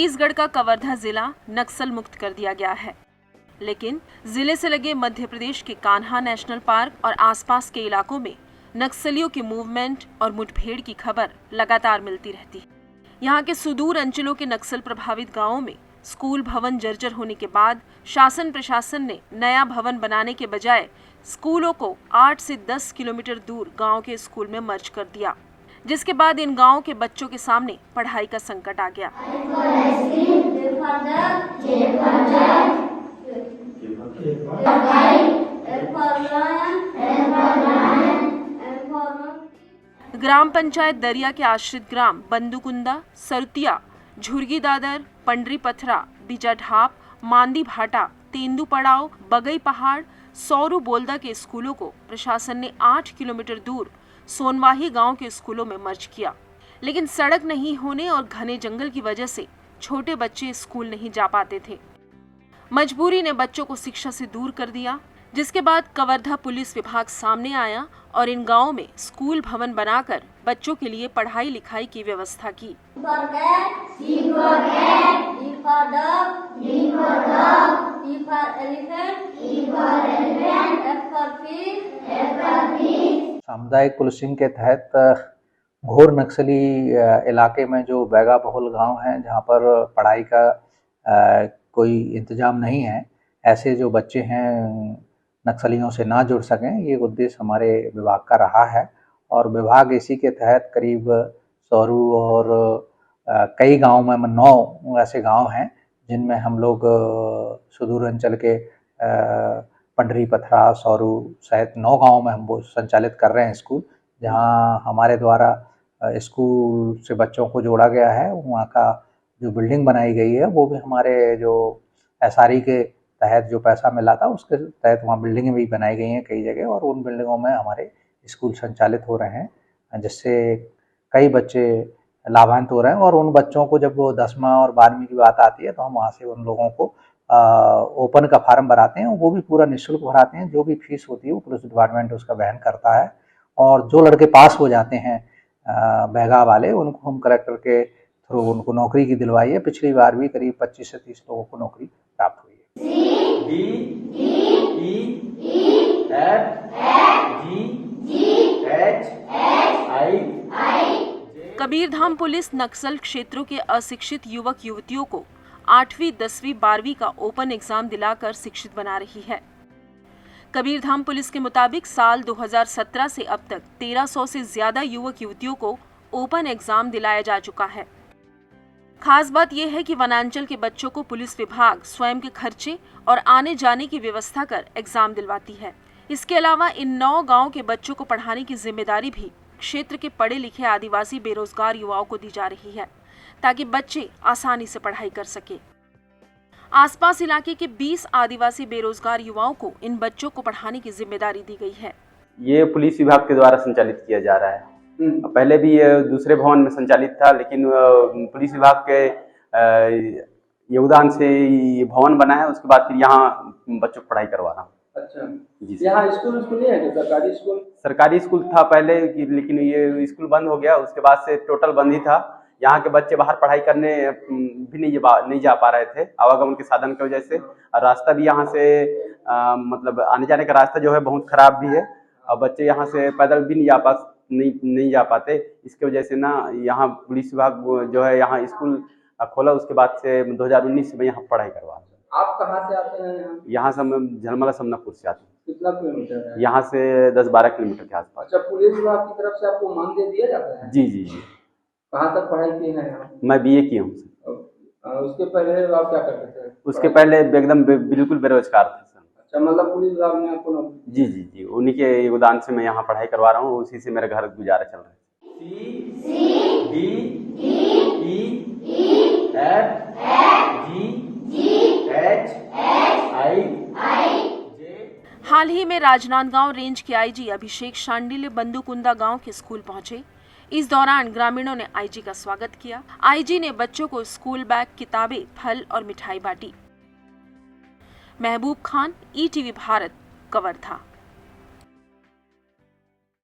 छत्तीसगढ़ का कवर्धा जिला नक्सल मुक्त कर दिया गया है, लेकिन जिले से लगे मध्य प्रदेश के कान्हा नेशनल पार्क और आसपास के इलाकों में नक्सलियों के मूवमेंट और मुठभेड़ की खबर लगातार मिलती रहती है। यहाँ के सुदूर अंचलों के नक्सल प्रभावित गांवों में स्कूल भवन जर्जर होने के बाद शासन प्रशासन ने नया भवन बनाने के बजाय स्कूलों को 8 से 10 किलोमीटर दूर गांव के स्कूल में मर्ज कर दिया, जिसके बाद इन गांवों के बच्चों के सामने पढ़ाई का संकट आ गया। ग्राम पंचायत दरिया के आश्रित ग्राम बंदुकुंदा, सरुतिया, झुर्गी दादर, पंडरी पथरा, बीजाढाप, मांदी भाटा, तेंदू पड़ाव, बगई पहाड़, सौरू बोलदा के स्कूलों को प्रशासन ने 8 किलोमीटर दूर सोनवाही गांव के स्कूलों में मर्ज किया, लेकिन सड़क नहीं होने और घने जंगल की वजह से छोटे बच्चे स्कूल नहीं जा पाते थे। मजबूरी ने बच्चों को शिक्षा से दूर कर दिया, जिसके बाद कवर्धा पुलिस विभाग सामने आया और इन गांवों में स्कूल भवन बनाकर बच्चों के लिए पढ़ाई लिखाई की व्यवस्था की। सामुदायिक पुलिसिंग के तहत घोर नक्सली इलाके में जो बैगा बहुल गांव हैं, जहां पर पढ़ाई का कोई इंतजाम नहीं है, ऐसे जो बच्चे हैं नक्सलियों से ना जुड़ सकें, ये उद्देश्य हमारे विभाग का रहा है। और विभाग इसी के तहत करीब सौरू और कई गाँव में 9 ऐसे गांव हैं जिनमें हम लोग सुदूर अंचल के पंडरी पथरा, सौरू सहित 9 गाँव में हम वो संचालित कर रहे हैं स्कूल, जहां हमारे द्वारा स्कूल से बच्चों को जोड़ा गया है। वहाँ का जो बिल्डिंग बनाई गई है वो भी हमारे जो SRE के तहत जो पैसा मिला था उसके तहत वहाँ बिल्डिंगें भी बनाई गई हैं कई जगह, और उन बिल्डिंगों में हमारे स्कूल संचालित हो रहे हैं, जिससे कई बच्चे लाभान्वित हो रहे हैं। और उन बच्चों को जब वो 10वां और 12वीं की बात आती है तो हम वहाँ से उन लोगों को ओपन का फार्म भराते हैं, वो भी पूरा निःशुल्क भराते हैं। जो भी फीस होती है वो पुलिस डिपार्टमेंट उसका वहन करता है। और जो लड़के पास हो जाते हैं बैगा वाले, उनको हम कलेक्टर के थ्रू उनको नौकरी की दिलवाई है। पिछली बार भी करीब 25 से 30 लोगों को नौकरी प्राप्त हुई है। कबीरधाम पुलिस नक्सल क्षेत्रों के अशिक्षित युवक युवतियों को 8वीं, 10वीं, 12वीं का ओपन एग्जाम दिलाकर शिक्षित बना रही है। कबीरधाम पुलिस के मुताबिक साल 2017 से अब तक 1300 से ज्यादा युवक युवतियों को ओपन एग्जाम दिलाया जा चुका है। खास बात यह है कि वनांचल के बच्चों को पुलिस विभाग स्वयं के खर्चे और आने जाने की व्यवस्था कर एग्जाम दिलवाती है। इसके अलावा इन 9 गांव के बच्चों को पढ़ाने की जिम्मेदारी भी क्षेत्र के पढ़े लिखे आदिवासी बेरोजगार युवाओं को दी जा रही है, ताकि बच्चे आसानी से पढ़ाई कर सके। आसपास इलाके के 20 आदिवासी बेरोजगार युवाओं को इन बच्चों को पढ़ाने की जिम्मेदारी दी गई है। ये पुलिस विभाग के द्वारा संचालित किया जा रहा है। पहले भी ये दूसरे भवन में संचालित था, लेकिन पुलिस विभाग के योगदान से ये भवन बना है। उसके बाद फिर यहाँ बच्चों को पढ़ाई करवा रहा हूँ। अच्छा जी। यहाँ स्कूल नहीं है क्या? सरकारी स्कूल? सरकारी स्कूल था पहले, लेकिन ये स्कूल बंद हो गया। उसके बाद से टोटल बंद ही था। यहाँ के बच्चे बाहर पढ़ाई करने भी नहीं जा पा रहे थे, आवागमन के साधन की वजह से। और रास्ता भी यहाँ से मतलब आने जाने का रास्ता जो है बहुत खराब भी है, और बच्चे यहाँ से पैदल भी नहीं जा पाते। इसके वजह से ना यहाँ पुलिस विभाग जो है यहाँ स्कूल खोला। उसके बाद से 2019 में यहाँ पढ़ाई करवा। आप कहाँ से आते हैं? यहाँ से हम झलमला समनापुर से आते हैं। कितना किलोमीटर है? यहाँ से 10-12 किलोमीटर के आसपास। अच्छा, पुलिस विभाग की तरफ से आपको मानदेय दिया जाता है? जी। कहाँ तक पढ़ाई की है यहाँ? मैं BA किया हूँ। उसके पहले आप क्या करते थे? उसके पहले एकदम बिल्कुल बेरोजगार थे। अच्छा, मतलब पुलिस विभाग ने आपको नौकरी? जी। उन्हीं के योगदान से मैं यहाँ पढ़ाई करवा रहा हूँ। उसी से मेरा घर गुजारा चल रहा है। हाल ही में राजनांदगांव रेंज के IG अभिषेक शांडिल्य बंदुकुंदा गांव के स्कूल पहुंचे। इस दौरान ग्रामीणों ने IG का स्वागत किया। IG ने बच्चों को स्कूल बैग, किताबें, फल और मिठाई बांटी। महबूब खान, ETV भारत, कवर्धा।